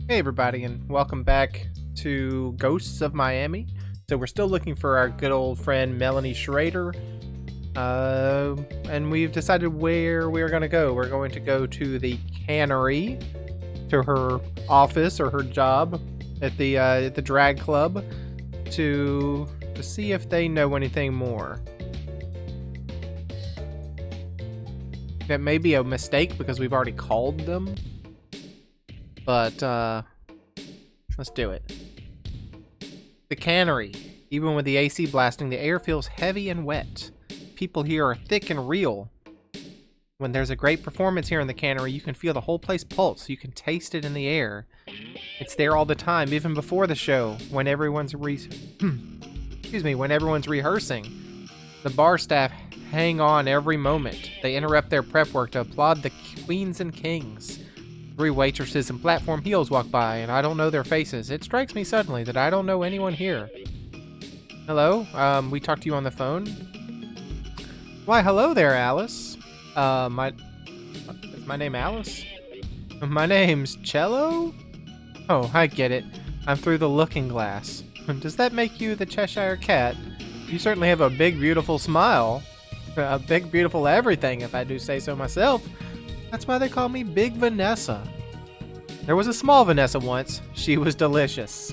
Hey everybody, and welcome back to Ghosts of Miami. So we're still looking for our good old friend Melanie Schrader, and we've decided where we're going to go. We're going to go to the Canary, to her office or her job at the drag club, to see if they know anything more. That may be a mistake because we've already called them. But, let's do it. The Canary. Even with the AC blasting, the air feels heavy and wet. People here are thick and real. When there's a great performance here in the Canary, you can feel the whole place pulse. You can taste it in the air. It's there all the time, even before the show, when everyone's when everyone's rehearsing. The bar staff hang on every moment. They interrupt their prep work to applaud the queens and kings. 3 waitresses in platform heels walk by, and I don't know their faces. It strikes me suddenly that I don't know anyone here. Hello? We talked to you on the phone? Why, hello there, Alice. Is my name Alice? My name's Cello? Oh, I get it. I'm through the looking glass. Does that make you the Cheshire Cat? You certainly have a big, beautiful smile. A big, beautiful everything, if I do say so myself. That's why they call me Big Vanessa. There was a small Vanessa once. She was delicious.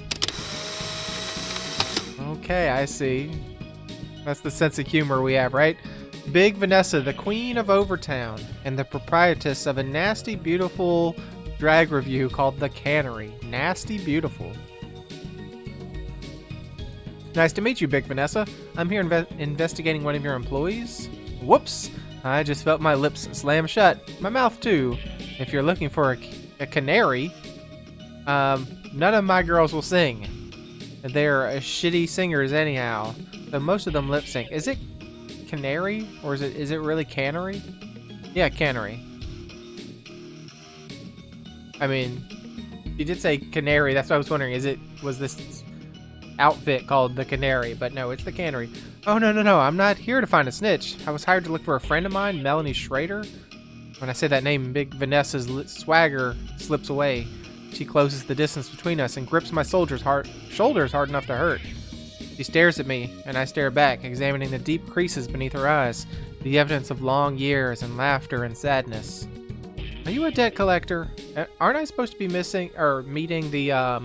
Okay, I see. That's the sense of humor we have, right? Big Vanessa, the queen of Overtown, and the proprietress of a nasty, beautiful drag review called The Canary. Nasty Beautiful. Nice to meet you, Big Vanessa. I'm here investigating one of your employees. Whoops! I just felt my lips slam shut. My mouth, too. If you're looking for a canary, none of my girls will sing. They're shitty singers anyhow. So most of them lip sync. Is it Canary? Or is it really Canary? Yeah, Canary. I mean, you did say Canary. That's what I was wondering. Was this outfit called the Canary? But no, it's the Canary. Oh, no. I'm not here to find a snitch. I was hired to look for a friend of mine, Melanie Schrader. When I say that name, Big Vanessa's swagger slips away. She closes the distance between us and grips my shoulders hard enough to hurt. She stares at me, and I stare back, examining the deep creases beneath her eyes, the evidence of long years and laughter and sadness. Are you a debt collector? Aren't I supposed to be meeting the,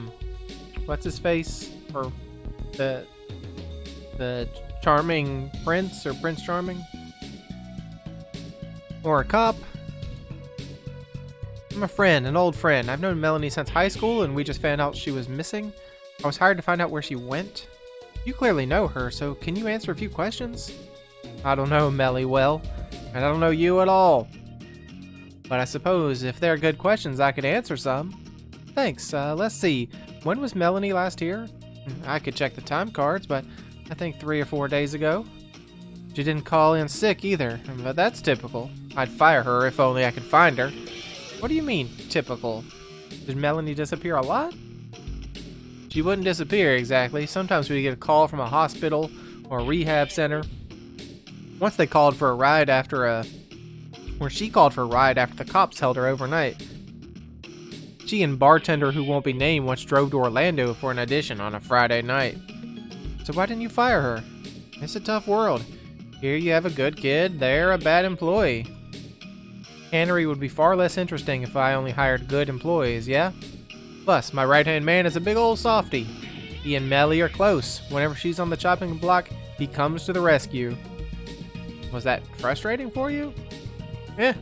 what's his face? Or the Charming Prince, or Prince Charming? Or a cop? I'm a friend, an old friend. I've known Melanie since high school, and we just found out she was missing. I was hired to find out where she went. You clearly know her, so can you answer a few questions? I don't know Melly well, and I don't know you at all. But I suppose if they're good questions, I could answer some. Thanks. Let's see. When was Melanie last here? I could check the time cards, but I think 3 or 4 days ago. She didn't call in sick either, but that's typical. I'd fire her if only I could find her. What do you mean, typical? Did Melanie disappear a lot? She wouldn't disappear exactly. Sometimes we get a call from a hospital or a rehab center. Once they called for a ride she called for a ride after the cops held her overnight. She and bartender who won't be named once drove to Orlando for an audition on a Friday night. So why didn't you fire her? It's a tough world. Here you have a good kid, there a bad employee. Canary would be far less interesting if I only hired good employees, yeah? Plus, my right-hand man is a big old softy. He and Melly are close. Whenever she's on the chopping block, he comes to the rescue. Was that frustrating for you? Eh,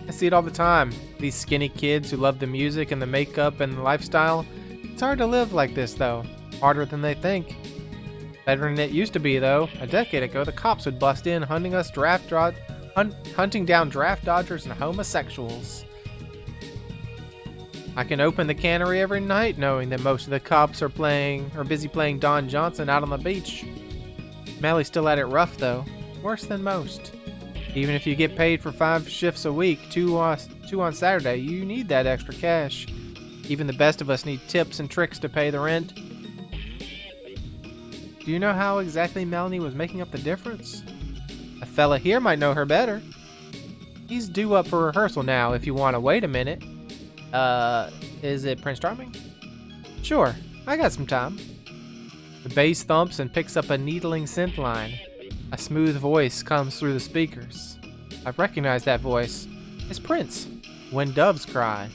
I see it all the time. These skinny kids who love the music and the makeup and the lifestyle. It's hard to live like this, though. Harder than they think. Better than it used to be, though. A decade ago, the cops would bust in, hunting down draft dodgers and homosexuals. I can open the Canary every night knowing that most of the cops are busy playing Don Johnson out on the beach. Melly's still at it rough, though. Worse than most. Even if you get paid for 5 shifts a week, 2 on Saturday, you need that extra cash. Even the best of us need tips and tricks to pay the rent. Do you know how exactly Melanie was making up the difference? A fella here might know her better. He's due up for rehearsal now if you want to wait a minute. Is it Prince Charming? Sure, I got some time. The bass thumps and picks up a needling synth line. A smooth voice comes through the speakers. I recognize that voice. It's Prince, When Doves Cry.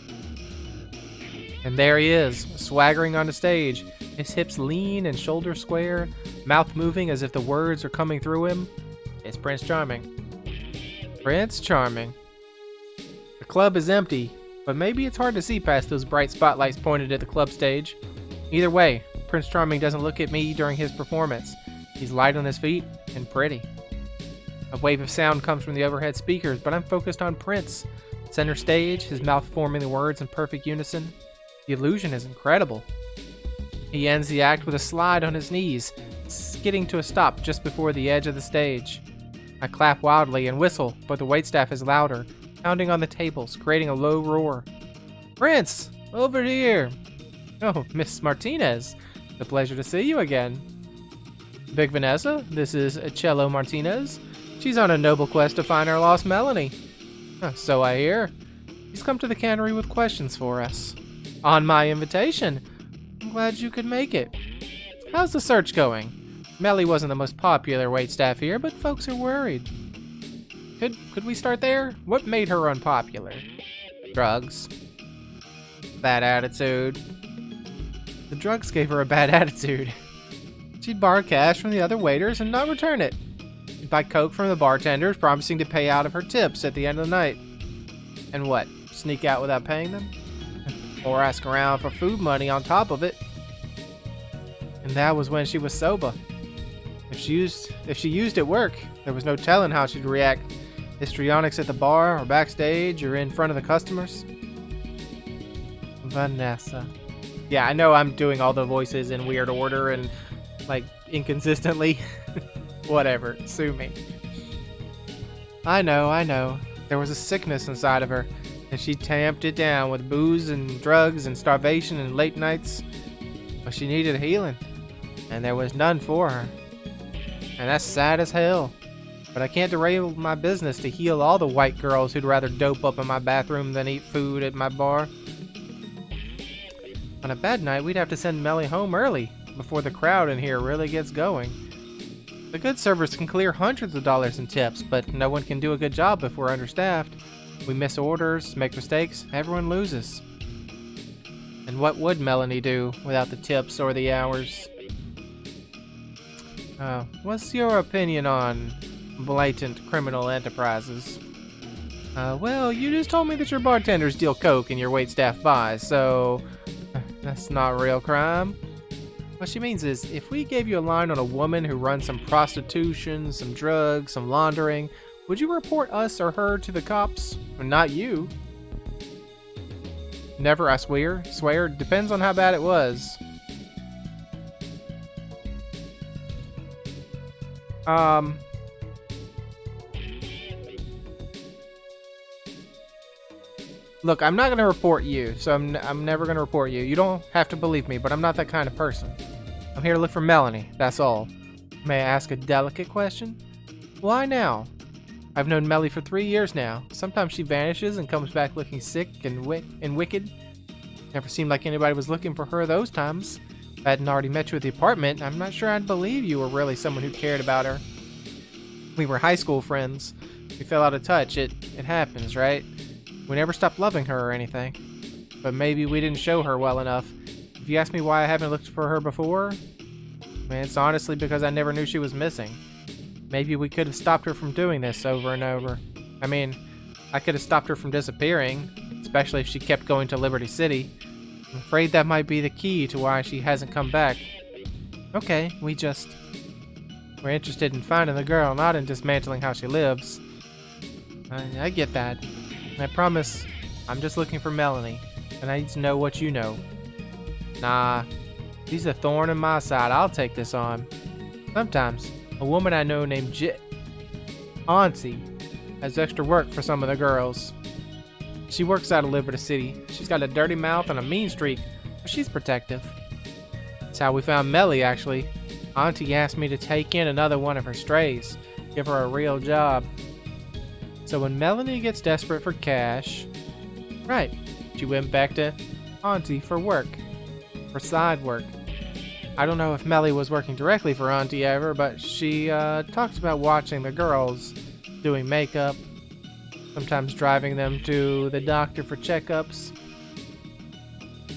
And there he is, swaggering on the stage, his hips lean and shoulders square, mouth moving as if the words are coming through him. It's Prince Charming. Prince Charming. The club is empty, but maybe it's hard to see past those bright spotlights pointed at the club stage. Either way, Prince Charming doesn't look at me during his performance. He's light on his feet and pretty. A wave of sound comes from the overhead speakers, but I'm focused on Prince. Center stage, his mouth forming the words in perfect unison. The illusion is incredible. He ends the act with a slide on his knees, skidding to a stop just before the edge of the stage. I clap wildly and whistle, but the waitstaff is louder, pounding on the tables, creating a low roar. Prince, over here! Oh, Miss Martinez, it's a pleasure to see you again. Big Vanessa, this is Cello Martinez. She's on a noble quest to find our lost Melanie. So I hear. She's come to the Canary with questions for us. On my invitation. I'm glad you could make it. How's the search going? Melly wasn't the most popular waitstaff here, but folks are worried. Could we start there? What made her unpopular? Drugs. Bad attitude. The drugs gave her a bad attitude. She'd borrow cash from the other waiters and not return it. She'd buy coke from the bartenders, promising to pay out of her tips at the end of the night. And what? Sneak out without paying them? Or ask around for food money on top of it. And that was when she was sober. If she used at work, there was no telling how she'd react. Histrionics at the bar, or backstage, or in front of the customers. Vanessa. Yeah, I know I'm doing all the voices in weird order and, like, inconsistently. Whatever, sue me. I know. There was a sickness inside of her, and she tamped it down with booze and drugs and starvation and late nights. But she needed healing, and there was none for her. And that's sad as hell. But I can't derail my business to heal all the white girls who'd rather dope up in my bathroom than eat food at my bar. On a bad night, we'd have to send Melly home early, before the crowd in here really gets going. The good servers can clear hundreds of dollars in tips, but no one can do a good job if we're understaffed. We miss orders, make mistakes, everyone loses. And what would Melanie do without the tips or the hours? What's your opinion on blatant criminal enterprises? Well, you just told me that your bartenders deal coke and your waitstaff buys, so that's not real crime. What she means is, if we gave you a line on a woman who runs some prostitution, some drugs, some laundering, would you report us or her to the cops? Or not you. Never, I swear. Swear, depends on how bad it was. Look, I'm not going to report you, so I'm never going to report you. You don't have to believe me, but I'm not that kind of person. I'm here to look for Melanie, that's all. May I ask a delicate question? Why now? I've known Melly for 3 years now. Sometimes she vanishes and comes back looking sick and wicked. Never seemed like anybody was looking for her those times. If I hadn't already met you at the apartment, I'm not sure I'd believe you were really someone who cared about her. We were high school friends. We fell out of touch. It happens, right? We never stopped loving her or anything. But maybe we didn't show her well enough. If you ask me why I haven't looked for her before, man, it's honestly because I never knew she was missing. Maybe we could have stopped her from doing this over and over. I mean, I could have stopped her from disappearing, especially if she kept going to Liberty City. I'm afraid that might be the key to why she hasn't come back. Okay, we're interested in finding the girl, not in dismantling how she lives. I get that. I promise, I'm just looking for Melanie, and I need to know what you know. Nah, she's a thorn in my side. I'll take this on. Sometimes, a woman I know named Auntie has extra work for some of the girls. She works out of Liberty City. She's got a dirty mouth and a mean streak, but she's protective. That's how we found Melly, actually. Auntie asked me to take in another one of her strays, give her a real job. So when Melanie gets desperate for cash, right, she went back to Auntie for work. for side work. I don't know if Melly was working directly for Auntie ever, but she talked about watching the girls doing makeup, sometimes driving them to the doctor for checkups.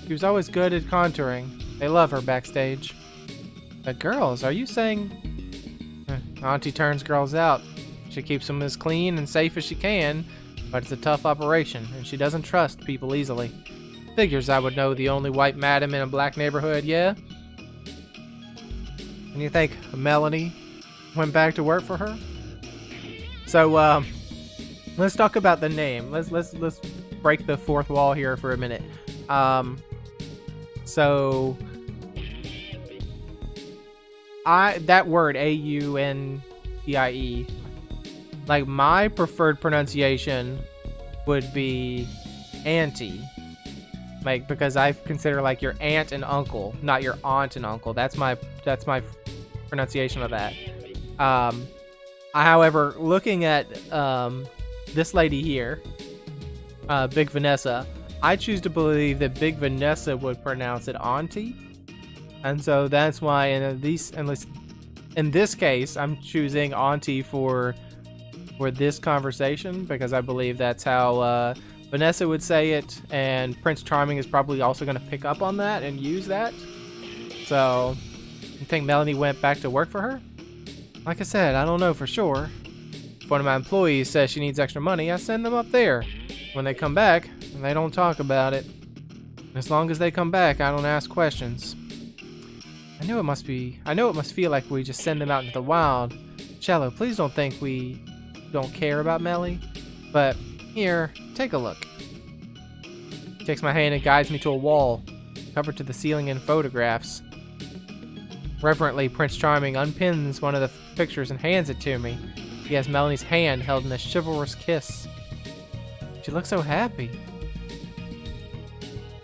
She was always good at contouring. They love her backstage. But girls, are you saying... Auntie turns girls out. She keeps them as clean and safe as she can, but it's a tough operation, and she doesn't trust people easily. Figures I would know the only white madam in a black neighborhood, yeah? And you think Melanie went back to work for her? So, let's talk about the name. Let's break the fourth wall here for a minute. So that word Auntie, like my preferred pronunciation would be auntie. Like, because I consider like your aunt and uncle, not your aunt and uncle. That's my pronunciation of that. However, looking at this lady here, Big Vanessa, I choose to believe that Big Vanessa would pronounce it auntie, and so that's why in this case I'm choosing auntie for this conversation, because I believe that's how Vanessa would say it, and Prince Charming is probably also going to pick up on that and use that. So, you think Melanie went back to work for her? Like I said, I don't know for sure. If one of my employees says she needs extra money, I send them up there. When they come back, they don't talk about it. As long as they come back, I don't ask questions. I know it must feel like we just send them out into the wild. Cello, please don't think we don't care about Melly. But here, take a look. He takes my hand and guides me to a wall, covered to the ceiling in photographs. Reverently, Prince Charming unpins one of the pictures and hands it to me. He has Melanie's hand held in a chivalrous kiss. She looks so happy.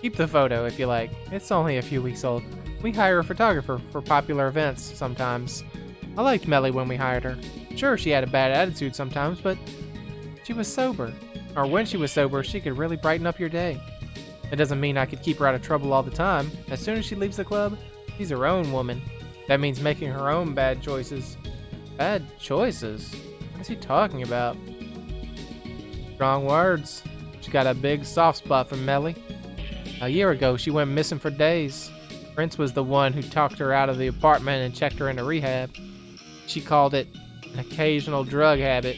Keep the photo if you like. It's only a few weeks old. We hire a photographer for popular events sometimes. I liked Melly when we hired her. Sure, she had a bad attitude sometimes, but she was sober. Or when she was sober, she could really brighten up your day. It doesn't mean I could keep her out of trouble all the time. As soon as she leaves the club, she's her own woman. That means making her own bad choices. Bad choices? What is he talking about? Strong words. She got a big soft spot for Melly. A year ago, she went missing for days. Prince was the one who talked her out of the apartment and checked her into rehab. She called it an occasional drug habit.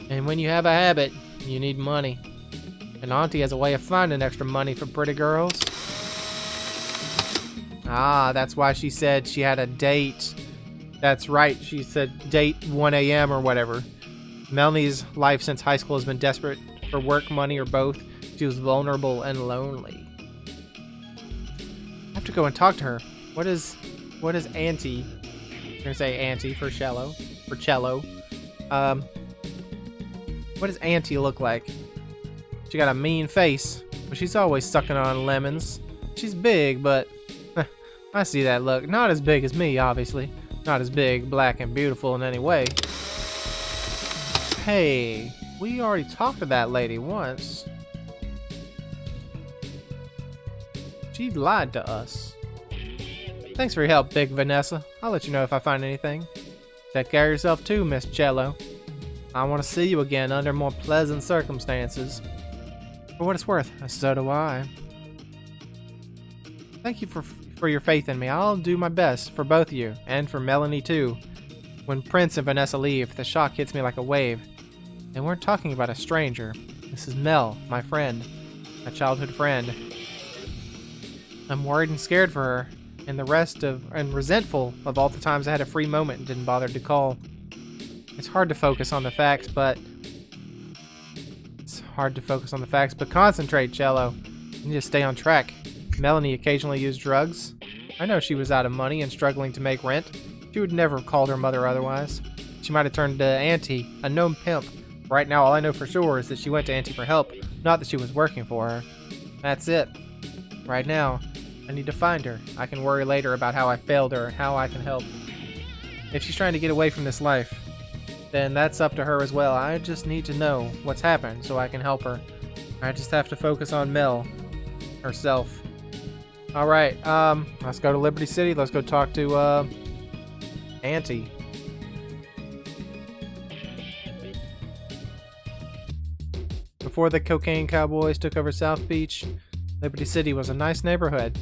And when you have a habit, you need money. And Auntie has a way of finding extra money for pretty girls. Ah, that's why she said she had a date. That's right, she said date 1 a.m. or whatever. Melanie's life since high school has been desperate for work, money, or both. She was vulnerable and lonely. I have to go and talk to her. What is Auntie? I'm gonna say Auntie for cello. What does Auntie look like? She got a mean face, but she's always sucking on lemons. She's big, but I see that look. Not as big as me, obviously. Not as big, black, and beautiful in any way. Hey, we already talked to that lady once. She lied to us. Thanks for your help, Big Vanessa. I'll let you know if I find anything. Take care of yourself too, Miss Cello. I want to see you again under more pleasant circumstances. For what it's worth, so do I. Thank you for your faith in me. I'll do my best for both of you, and for Melanie too. When Prince and Vanessa leave, the shock hits me like a wave. They weren't talking about a stranger. This is Mel, my friend. My childhood friend. I'm worried and scared for her, and resentful of all the times I had a free moment and didn't bother to call. It's hard to focus on the facts, but concentrate, Cello. You need to stay on track. Melanie occasionally used drugs. I know she was out of money and struggling to make rent. She would never have called her mother otherwise. She might have turned to Auntie, a known pimp. Right now, all I know for sure is that she went to Auntie for help, not that she was working for her. That's it. Right now, I need to find her. I can worry later about how I failed her and how I can help. If she's trying to get away from this life, then that's up to her as well. I just need to know what's happened so I can help her. I just have to focus on Mel herself. All right, let's go to Liberty City. Let's go talk to, Auntie. Before the cocaine cowboys took over South Beach, Liberty City was a nice neighborhood.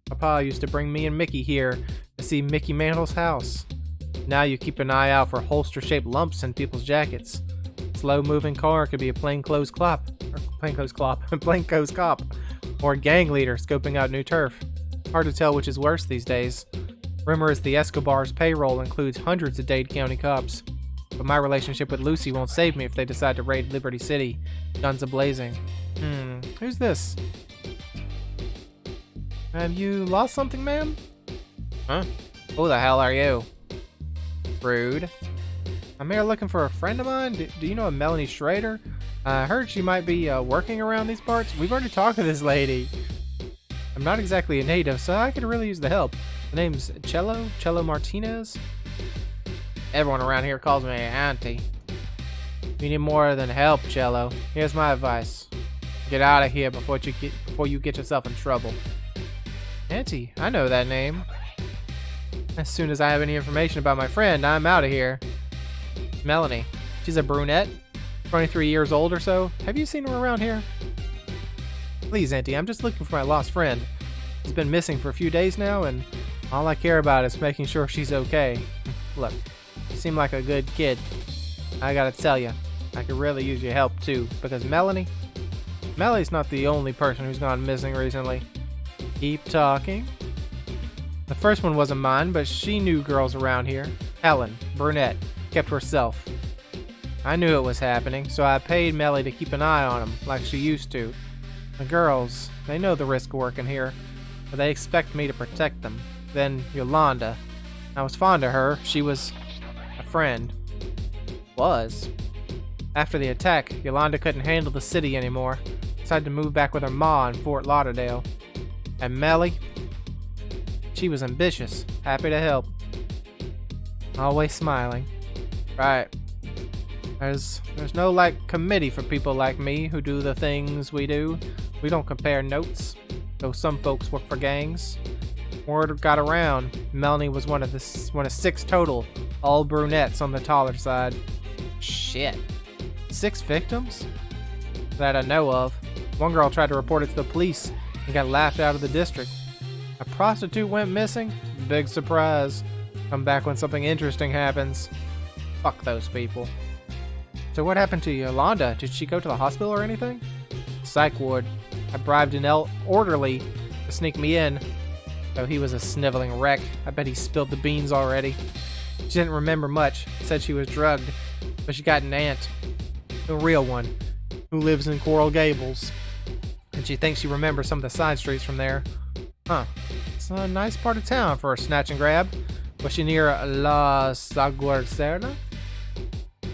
Papa used to bring me and Mickey here to see Mickey Mantle's house. Now you keep an eye out for holster-shaped lumps in people's jackets. A slow-moving car could be a plainclothes cop, or a gang leader scoping out new turf. Hard to tell which is worse these days. Rumor is the Escobar's payroll includes hundreds of Dade County cops. But my relationship with Lucy won't save me if they decide to raid Liberty City, guns a-blazing. Who's this? Have you lost something, ma'am? Huh? Who the hell are you? Rude. I'm here looking for a friend of mine. Do you know a Melanie Schrader? I heard she might be working around these parts. We've already talked to this lady. I'm not exactly a native, so I could really use the help. The name's Cello Martinez. Everyone around here calls me Auntie. You need more than help, Cello. Here's my advice. Get out of here before you get yourself in trouble. Auntie, I know that name. As soon as I have any information about my friend, I'm out of here. Melanie. She's a brunette, 23 years old or so. Have you seen her around here? Please, Auntie, I'm just looking for my lost friend. She's been missing for a few days now, and all I care about is making sure she's okay. Look, you seem like a good kid. I gotta tell you, I could really use your help too, because Melanie's not the only person who's gone missing recently. Keep talking. The first one wasn't mine, but she knew girls around here. Helen, brunette, kept to herself. I knew it was happening, so I paid Melly to keep an eye on them, like she used to. The girls, they know the risk of working here, but they expect me to protect them. Then Yolanda. I was fond of her. She was a friend. Was. After the attack, Yolanda couldn't handle the city anymore. Decided to move back with her ma in Fort Lauderdale. And Melly, she was ambitious, happy to help. Always smiling. Right. There's no committee for people like me who do the things we do. We don't compare notes, though some folks work for gangs. Word got around. Melanie was one of 6 total, all brunettes on the taller side. Shit. 6 victims? That I know of. One girl tried to report it to the police and got laughed out of the district. A prostitute went missing? Big surprise. Come back when something interesting happens. Fuck those people. So what happened to Yolanda? Did she go to the hospital or anything? Psych ward. I bribed an orderly to sneak me in. Though he was a sniveling wreck. I bet he spilled the beans already. She didn't remember much. Said she was drugged. But she got an aunt. A real one. Who lives in Coral Gables. And she thinks she remembers some of the side streets from there. Huh. It's a nice part of town for a snatch and grab. Was she near La Saguarcera?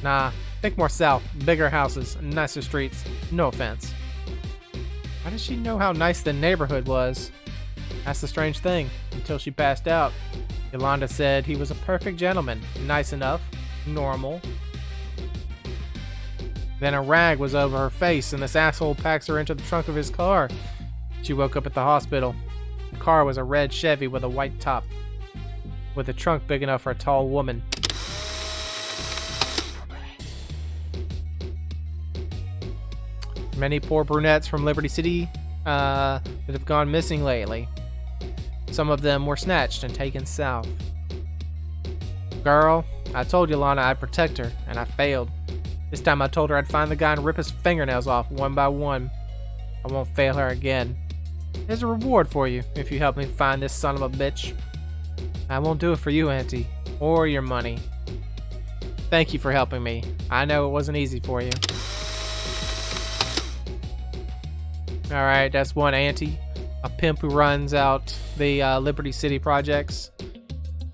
Nah. Think more south. Bigger houses. Nicer streets. No offense. How does she know how nice the neighborhood was? That's the strange thing. Until she passed out. Yolanda said he was a perfect gentleman. Nice enough. Normal. Then a rag was over her face and this asshole packs her into the trunk of his car. She woke up at the hospital. The car was a red Chevy with a white top. With a trunk big enough for a tall woman. Many poor brunettes from Liberty City that have gone missing lately. Some of them were snatched and taken south. Girl, I told Yolanda I'd protect her, and I failed. This time I told her I'd find the guy and rip his fingernails off one by one. I won't fail her again. There's a reward for you if you help me find this son of a bitch. I won't do it for you, Auntie, or your money. Thank you for helping me. I know it wasn't easy for you. Alright, that's one Auntie. A pimp who runs out the Liberty City projects.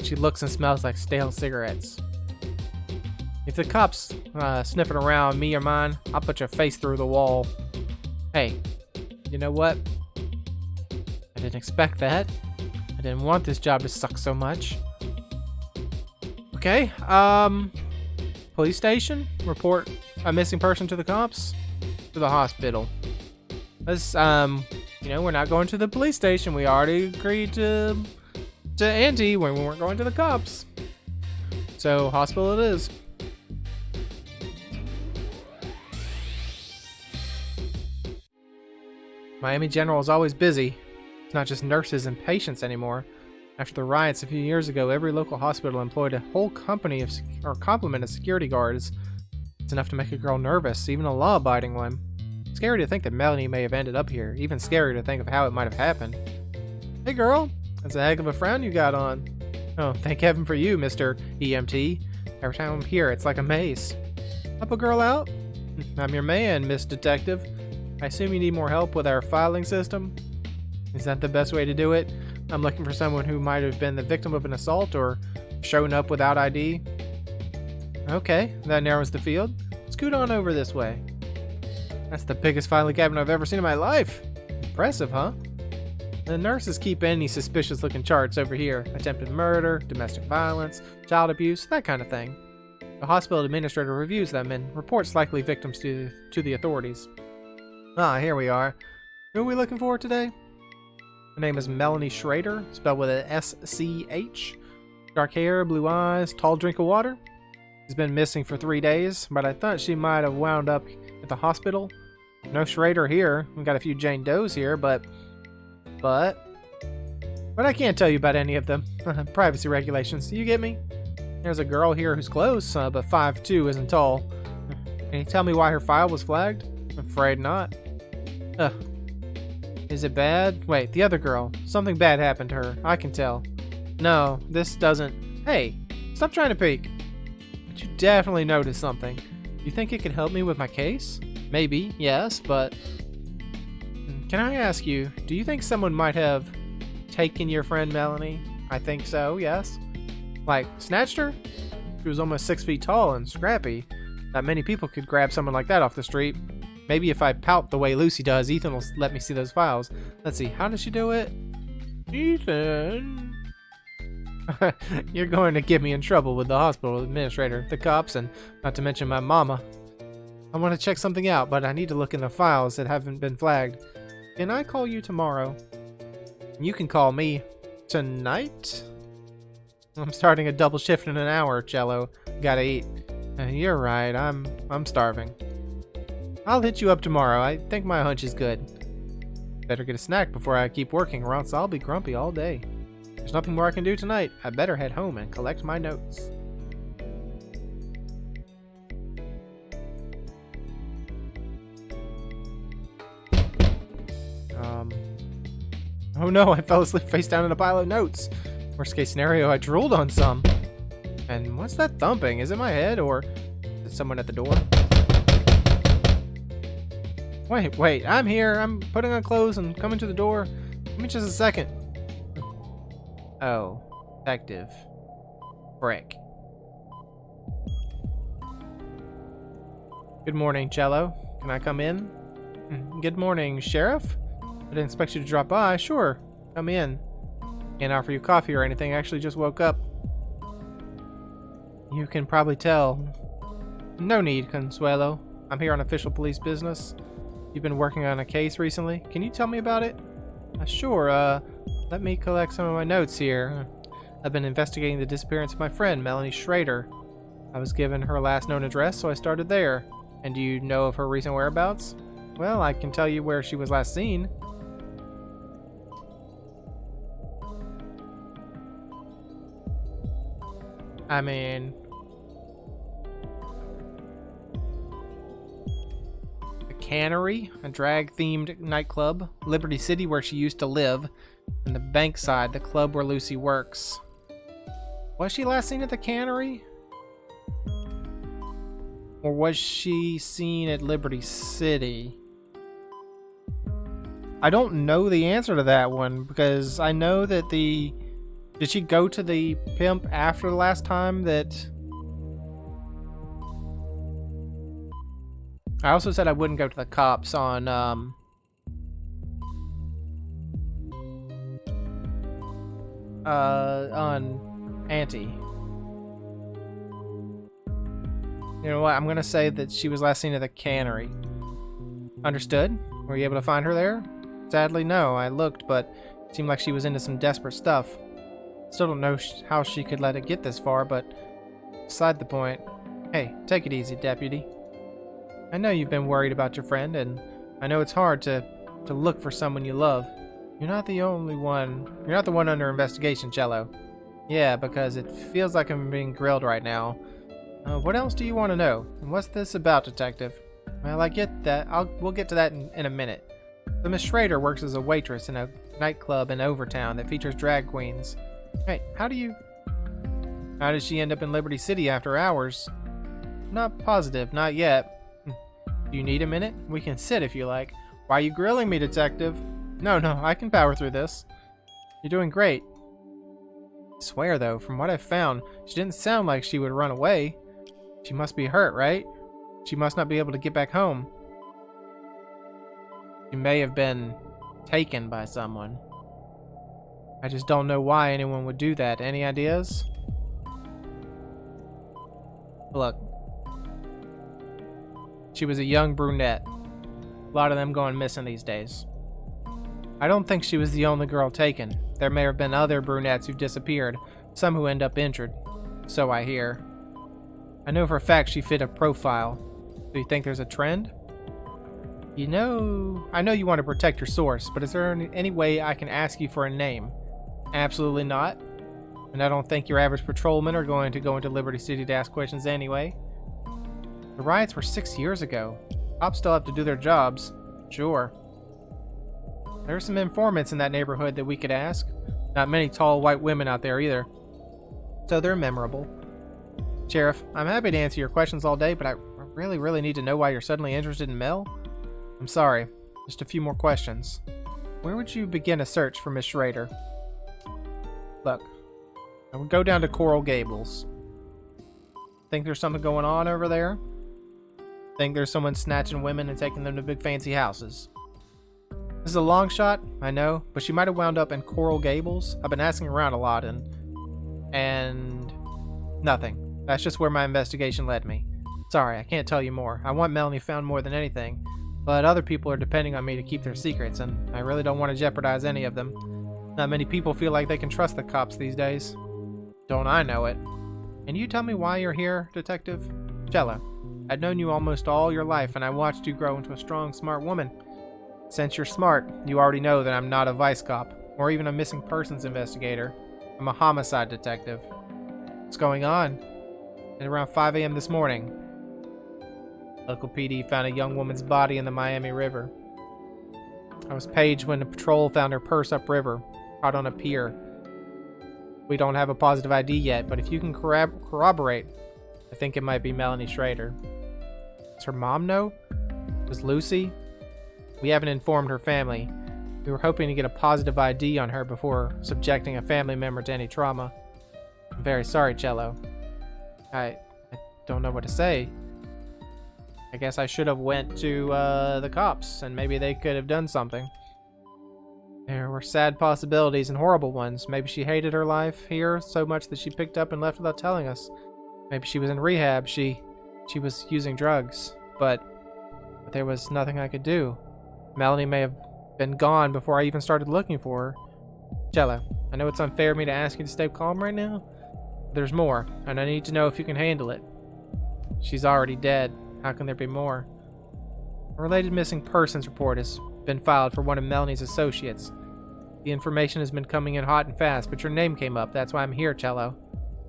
She looks and smells like stale cigarettes. If the cops sniffing around me or mine, I'll put your face through the wall. Hey, you know what? I didn't expect that. I didn't want this job to suck so much. Okay, police station? Report a missing person to the cops? To the hospital. Let's You know, we're not going to the police station. We already agreed to Auntie when we weren't going to the cops. So, hospital it is. Miami General is always busy. It's not just nurses and patients anymore. After the riots a few years ago, every local hospital employed a whole company of complement of security guards. It's enough to make a girl nervous, even a law-abiding one. Scary to think that Melanie may have ended up here. Even scarier to think of how it might have happened. Hey girl, that's a heck of a frown you got on. Oh, thank heaven for you, Mr. EMT. Every time I'm here, it's like a maze. Help a girl out? I'm your man, Miss Detective. I assume you need more help with our filing system? Is that the best way to do it? I'm looking for someone who might have been the victim of an assault or shown up without ID. Okay, that narrows the field. Scoot on over this way. That's the biggest filing cabinet I've ever seen in my life. Impressive, huh? The nurses keep any suspicious looking charts over here. Attempted murder, domestic violence, child abuse, that kind of thing. The hospital administrator reviews them and reports likely victims to the authorities. Ah, here we are. Who are we looking for today? Her name is Melanie Schrader, spelled with an S-C-H. Dark hair, blue eyes, tall drink of water. She's been missing for 3 days, but I thought she might have wound up at the hospital. No Schrader here. We've got a few Jane Does here, but I can't tell you about any of them. Privacy regulations, you get me? There's a girl here who's close, but 5'2" isn't tall. Can you tell me why her file was flagged? I'm afraid not. Is it bad? Wait, the other girl. Something bad happened to her. I can tell. No, this doesn't. Hey, stop trying to peek. But you definitely noticed something. You think it could help me with my case? Maybe, yes, but... Can I ask you, do you think someone might have taken your friend Melanie? I think so, yes. Like, snatched her? She was almost 6 feet tall and scrappy. Not many people could grab someone like that off the street. Maybe if I pout the way Lucy does, Ethan will let me see those files. Let's see, how does she do it? Ethan... You're going to get me in trouble with the hospital administrator, the cops, and not to mention my mama. I want to check something out, but I need to look in the files that haven't been flagged. Can I call you tomorrow? You can call me tonight? I'm starting a double shift in an hour, Cello. Gotta eat. You're right, I'm starving. I'll hit you up tomorrow. I think my hunch is good. Better get a snack before I keep working, or else I'll be grumpy all day. There's nothing more I can do tonight. I better head home and collect my notes. Oh no, I fell asleep face down in a pile of notes. Worst case scenario, I drooled on some. And what's that thumping? Is it my head or is it someone at the door? Wait, I'm here. I'm putting on clothes and coming to the door. Give me just a second. Oh, detective. Frick. Good morning, Cello. Can I come in? Good morning, Sheriff. I didn't expect you to drop by. Sure, come in. Can't offer you coffee or anything. I actually just woke up. You can probably tell. No need, Consuelo. I'm here on official police business. You've been working on a case recently. Can you tell me about it? Sure, let me collect some of my notes here. I've been investigating the disappearance of my friend, Melanie Schrader. I was given her last known address, so I started there. And do you know of her recent whereabouts? Well, I can tell you where she was last seen. I mean... the Canary, a drag-themed nightclub. Liberty City, where she used to live. And the Bankside, the club where Lucy works. Was she last seen at the Canary? Or was she seen at Liberty City? I don't know the answer to that one, because I know that the... Did she go to the pimp after the last time that... I also said I wouldn't go to the cops on, Auntie. You know what? I'm gonna say that she was last seen at the Canary. Understood? Were you able to find her there? Sadly, no. I looked, but it seemed like she was into some desperate stuff. Still don't know how she could let it get this far, but beside the point. Hey, take it easy, Deputy. I know you've been worried about your friend, and I know it's hard to look for someone you love. You're not the only one. You're not the one under investigation, Cello. Yeah, because it feels like I'm being grilled right now. What else do you want to know? And what's this about, Detective? Well, I get that. We'll get to that in a minute. So Miss Schrader works as a waitress in a nightclub in Overtown that features drag queens. Hey, how did she end up in Liberty City after hours? Not positive, not yet. Do you need a minute? We can sit if you like. Why are you grilling me, Detective? No, I can power through this. You're doing great. I swear, though, from what I've found, she didn't sound like she would run away. She must be hurt, right? She must not be able to get back home. She may have been taken by someone. I just don't know why anyone would do that. Any ideas? Look. She was a young brunette. A lot of them going missing these days. I don't think she was the only girl taken. There may have been other brunettes who disappeared, some who end up injured. So I hear. I know for a fact she fit a profile. Do you think there's a trend? I know you want to protect your source, but is there any way I can ask you for a name? Absolutely not. And I don't think your average patrolmen are going to go into Liberty City to ask questions anyway. The riots were 6 years ago. Cops still have to do their jobs. Sure. There are some informants in that neighborhood that we could ask. Not many tall white women out there either. So they're memorable. Sheriff, I'm happy to answer your questions all day, but I really need to know why you're suddenly interested in Mel. I'm sorry. Just a few more questions. Where would you begin a search for Miss Schrader? Look, I would go down to Coral Gables. Think there's something going on over there? Think there's someone snatching women and taking them to big fancy houses? This is a long shot, I know, but she might have wound up in Coral Gables. I've been asking around a lot and nothing. That's just where my investigation led me. Sorry, I can't tell you more. I want Melanie found more than anything, but other people are depending on me to keep their secrets, and I really don't want to jeopardize any of them. Not many people feel like they can trust the cops these days. Don't I know it? Can you tell me why you're here, Detective? Cello, I've known you almost all your life, and I watched you grow into a strong, smart woman. Since you're smart, you already know that I'm not a vice cop, or even a missing persons investigator. I'm a homicide detective. What's going on? At around 5 a.m. this morning, local PD found a young woman's body in the Miami River. I was paged when the patrol found her purse upriver, caught on a pier. We don't have a positive ID yet, but if you can corroborate, I think it might be Melanie Schrader. Does her mom know? Does Lucy? We haven't informed her family. We were hoping to get a positive ID on her before subjecting a family member to any trauma. I'm very sorry, Cello. I don't know what to say. I guess I should have went to the cops, and maybe they could have done something. There were sad possibilities and horrible ones. Maybe she hated her life here so much that she picked up and left without telling us. Maybe she was in rehab. She was using drugs, but there was nothing I could do. Melanie may have been gone before I even started looking for her. Cello, I know it's unfair of me to ask you to stay calm right now. But there's more, and I need to know if you can handle it. She's already dead. How can there be more? A related missing persons report has been filed for one of Melanie's associates. The information has been coming in hot and fast, but your name came up. That's why I'm here, Cello.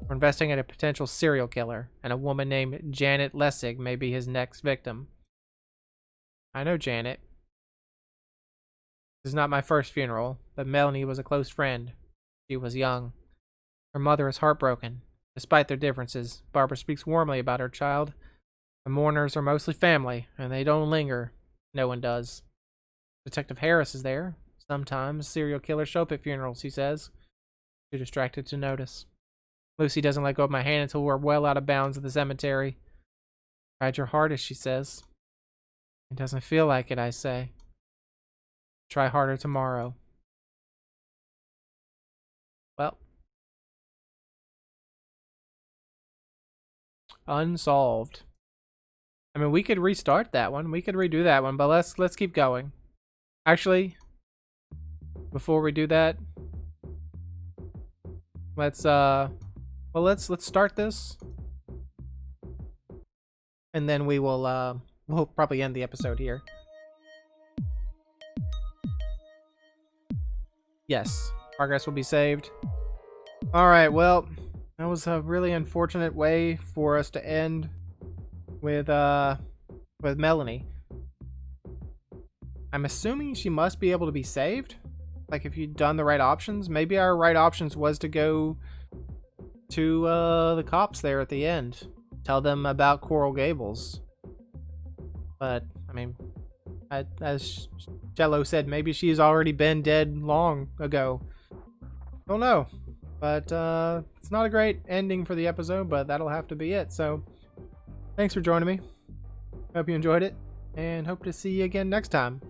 We're investigating a potential serial killer, and a woman named Janet Lessig may be his next victim. I know Janet. This is not my first funeral, but Melanie was a close friend. She was young. Her mother is heartbroken. Despite their differences, Barbara speaks warmly about her child. The mourners are mostly family, and they don't linger. No one does. Detective Harris is there. Sometimes serial killers show up at funerals, he says. Too distracted to notice. Lucy doesn't let go of my hand until we're well out of bounds of the cemetery. Tried your hardest, she says. It doesn't feel like it, I say. Try harder tomorrow. Well. Unsolved. I mean, we could restart that one. We could redo that one, but let's keep going. Actually, before we do that, let's let's start this, and then we'll probably end the episode here. Yes, progress will be saved. All right, well, that was a really unfortunate way for us to end with Melanie. I'm assuming she must be able to be saved. Like, if you'd done the right options, maybe our right options was to go to the cops there at the end, tell them about Coral Gables. But I mean, as Jello said, maybe she's already been dead long ago. Don't know. But it's not a great ending for the episode, but that'll have to be it. So thanks for joining me. Hope you enjoyed it, and hope to see you again next time.